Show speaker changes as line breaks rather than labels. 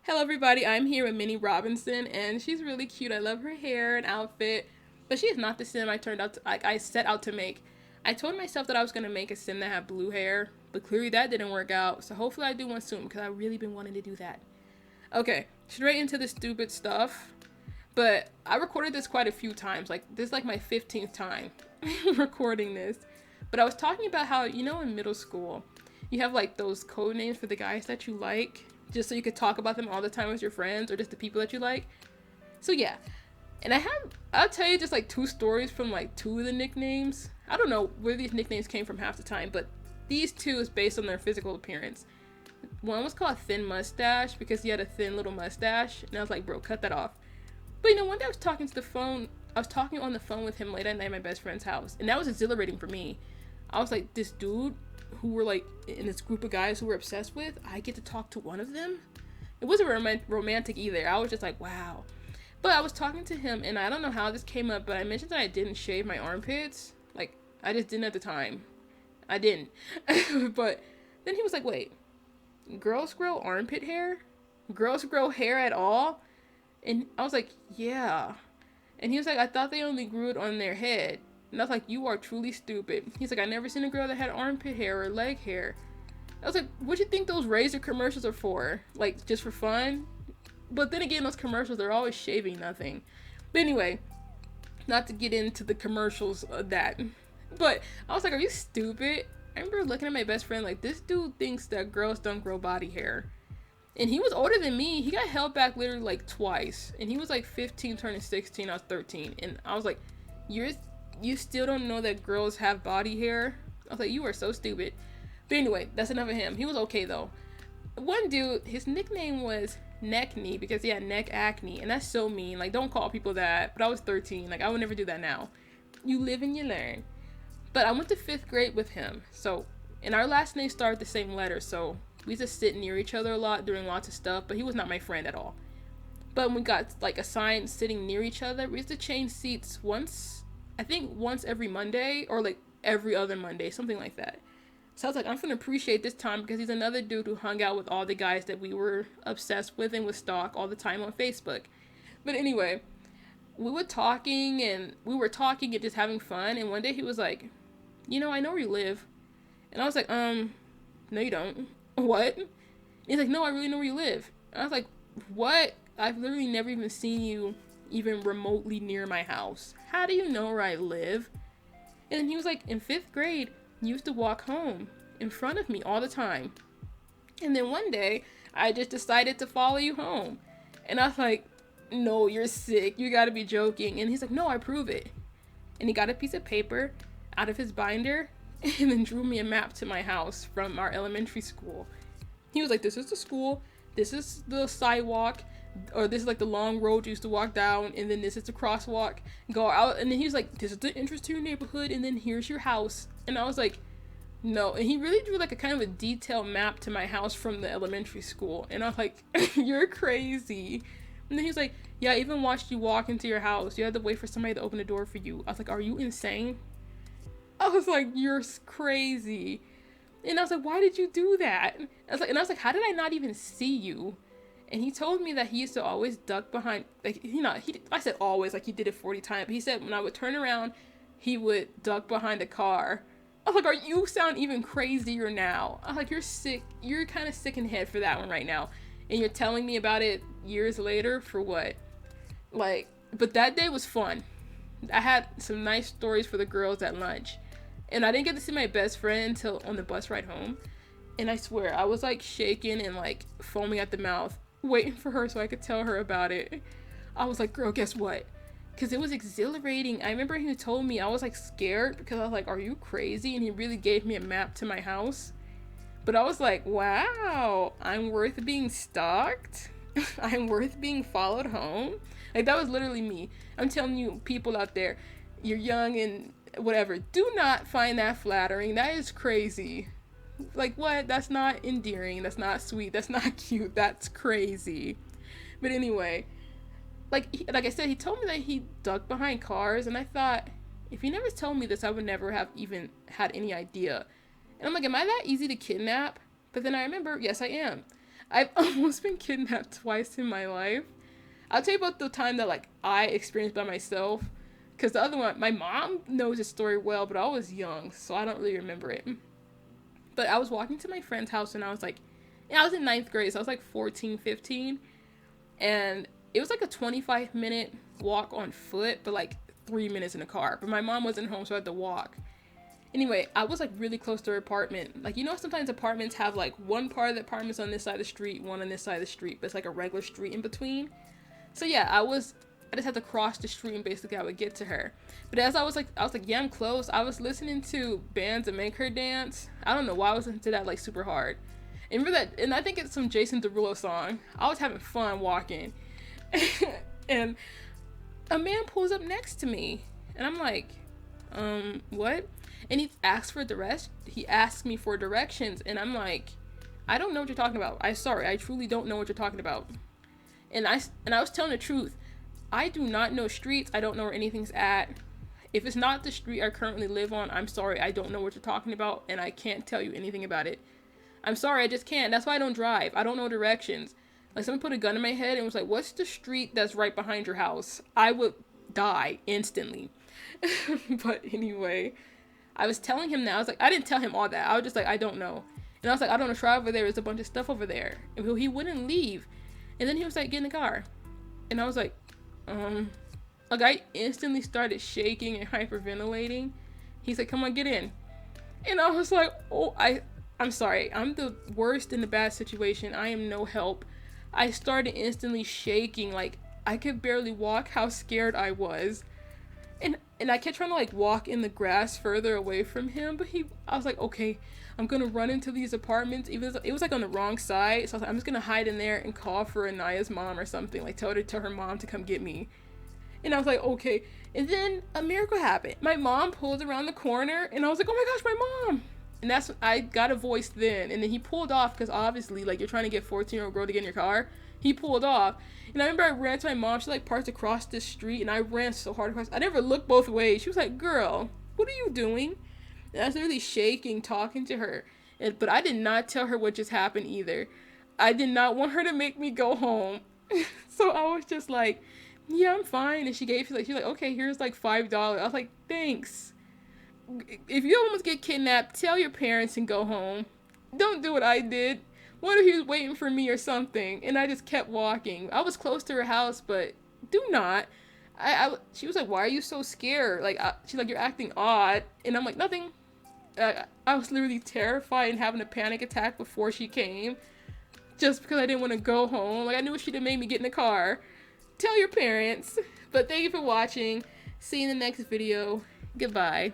Hello, everybody. I'm here with Minnie Robinson, and she's really cute. I love her hair and outfit, but she is not the sim I turned out to, like I set out to make. I told myself that I was gonna make a sim that had blue hair, but clearly that didn't work out. So hopefully I do one soon because I've really been wanting to do that. Okay, straight into the stupid stuff. But I recorded this quite a few times. Like this is like my 15th time recording this. But I was talking about how in middle school, you have like those code names for the guys that you like, just so you could talk about them all the time with your friends or just the people that you like. So yeah, and I'll tell you just like two stories from like two of the nicknames. I don't know where these nicknames came from half the time, but these two is based on their physical appearance. One was called Thin Mustache because he had a thin little mustache, and I was like, bro, cut that off. But one day I was talking to the phone. I was talking on the phone with him late at night at my best friend's house, and that was exhilarating for me. I was like, this dude who were like in this group of guys who were obsessed with, I get to talk to one of them. It wasn't romantic either. I was just like, wow. But I was talking to him, and I don't know how this came up, but I mentioned that I didn't shave my armpits. Like, I just didn't at the time. I didn't. But then he was like, wait, girls grow armpit hair? Girls grow hair at all? And I was like, yeah. And he was like, I thought they only grew it on their head. And I was like, you are truly stupid. He's like, I never seen a girl that had armpit hair or leg hair. I was like, what do you think those razor commercials are for? Like, just for fun? But then again, those commercials, they're always shaving nothing. But anyway, not to get into the commercials of that. But I was like, are you stupid? I remember looking at my best friend like, this dude thinks that girls don't grow body hair. And he was older than me. He got held back literally like twice. And he was like 15 turning 16. I was 13. And I was like, you still don't know that girls have body hair? I was like, you are so stupid. But anyway, that's enough of him. He was okay though. One dude, his nickname was neck knee because he had neck acne. And that's so mean. Like, don't call people that. But I was 13. Like, I would never do that now. You live and you learn. But I went to 5th grade with him. So, and our last names started the same letter. So we used to sit near each other a lot, doing lots of stuff. But he was not my friend at all. But when we got like assigned sitting near each other, we used to change seats once every Monday or like every other Monday, something like that. So I was like, I'm gonna appreciate this time because he's another dude who hung out with all the guys that we were obsessed with and would stalk all the time on Facebook. But anyway, we were talking and just having fun. And one day he was like, I know where you live. And I was like, no, you don't. What? And he's like, no, I really know where you live. And I was like, what? I've literally never even seen you even remotely near my house. How do you know where I live? And then he was like, in 5th grade, you used to walk home in front of me all the time. And then one day, I just decided to follow you home. And I was like, no, you're sick. You gotta be joking. And he's like, no, I prove it. And he got a piece of paper out of his binder and then drew me a map to my house from our elementary school. He was like, this is the school. This is the sidewalk. Or this is like the long road you used to walk down, and then this is the crosswalk, go out, and then he was like, this is the entrance to your neighborhood, and then here's your house. And I was like, no. And he really drew like a kind of a detailed map to my house from the elementary school, and I was like, you're crazy. And then he was like, yeah, I even watched you walk into your house. You had to wait for somebody to open the door for you. I was like, are you insane? I was like, you're crazy. And I was like, why did you do that? I was like, how did I not even see you? And he told me that he used to always duck behind, like, I said always, like he did it 40 times. But he said when I would turn around, he would duck behind a car. I was like, you sound even crazier now. I was like, you're sick. You're kind of sick in the head for that one right now. And you're telling me about it years later for what? Like, but that day was fun. I had some nice stories for the girls at lunch. And I didn't get to see my best friend until on the bus ride home. And I swear, I was like shaking and like foaming at the mouth, waiting for her so I could tell her about it. I was like, girl, guess what? Because it was exhilarating. I remember he told me, I was like scared because I was like, are you crazy? And he really gave me a map to my house. But I was like, wow, I'm worth being stalked. I'm worth being followed home. Like, that was literally me. I'm telling you, people out there, you're young and whatever, do not find that flattering. That is crazy. Like, what? That's not endearing. That's not sweet. That's not cute. That's crazy. But anyway, like I said, he told me that he ducked behind cars, and I thought, if he never told me this, I would never have even had any idea. And I'm like, am I that easy to kidnap? But then I remember, yes, I am. I've almost been kidnapped twice in my life. I'll tell you about the time that like I experienced by myself. Because the other one, my mom knows the story well, but I was young, so I don't really remember it. But I was walking to my friend's house and I was like, I was in ninth grade, so I was like 14, 15. And it was like a 25-minute walk on foot, but like 3 minutes in a car. But my mom wasn't home, so I had to walk. Anyway, I was like really close to her apartment. Like, you know, sometimes apartments have like one part of the apartment's on this side of the street, one on this side of the street, but it's like a regular street in between. So yeah, I just had to cross the street and basically I would get to her. But as I was like, yeah, I'm close. I was listening to bands that make her dance. I don't know why I was listening to that like super hard. And remember that, and I think it's some Jason Derulo song. I was having fun walking. And a man pulls up next to me. And I'm like, what? And he asks me for directions. And I'm like, I don't know what you're talking about. I truly don't know what you're talking about. And I was telling the truth. I do not know streets. I don't know where anything's at. If it's not the street I currently live on, I'm sorry. I don't know what you're talking about, and I can't tell you anything about it. I'm sorry, I just can't. That's why I don't drive. I don't know directions. Like, someone put a gun in my head and was like, what's the street that's right behind your house? I would die instantly. But anyway, I was telling him that. I was like, I didn't tell him all that. I was just like, I don't know. And I was like, I don't know, try over there. There's a bunch of stuff over there. And he wouldn't leave. And then he was like, get in the car. And I was like, like I instantly started shaking and hyperventilating. He's like, come on, get in. And I was like, oh, I'm sorry. I'm the worst in the bad situation. I am no help. I started instantly shaking. Like, I could barely walk how scared I was. And I kept trying to like walk in the grass further away from him. But I was like, okay, I'm going to run into these apartments. It was like on the wrong side. So I was like, I'm just going to hide in there and call for Anaya's mom or something. Like tell her mom to come get me. And I was like, okay. And then a miracle happened. My mom pulled around the corner and I was like, oh my gosh, my mom. And that's when I got a voice then. And then he pulled off because obviously like you're trying to get 14-year-old girl to get in your car. He pulled off. And I remember I ran to my mom. She like parked across the street and I ran so hard across. I never looked both ways. She was like, girl, what are you doing? And I was literally shaking talking to her. But I did not tell her what just happened either. I did not want her to make me go home. So I was just like, yeah, I'm fine. And she's like, okay, here's like $5. I was like, thanks. If you almost get kidnapped, tell your parents and go home. Don't do what I did. What if he was waiting for me or something? And I just kept walking. I was close to her house, but do not. She was like, why are you so scared? Like, she's like, you're acting odd. And I'm like, nothing. I was literally terrified and having a panic attack before she came. Just because I didn't want to go home. Like, I knew she'd have made me get in the car. Tell your parents. But thank you for watching. See you in the next video. Goodbye.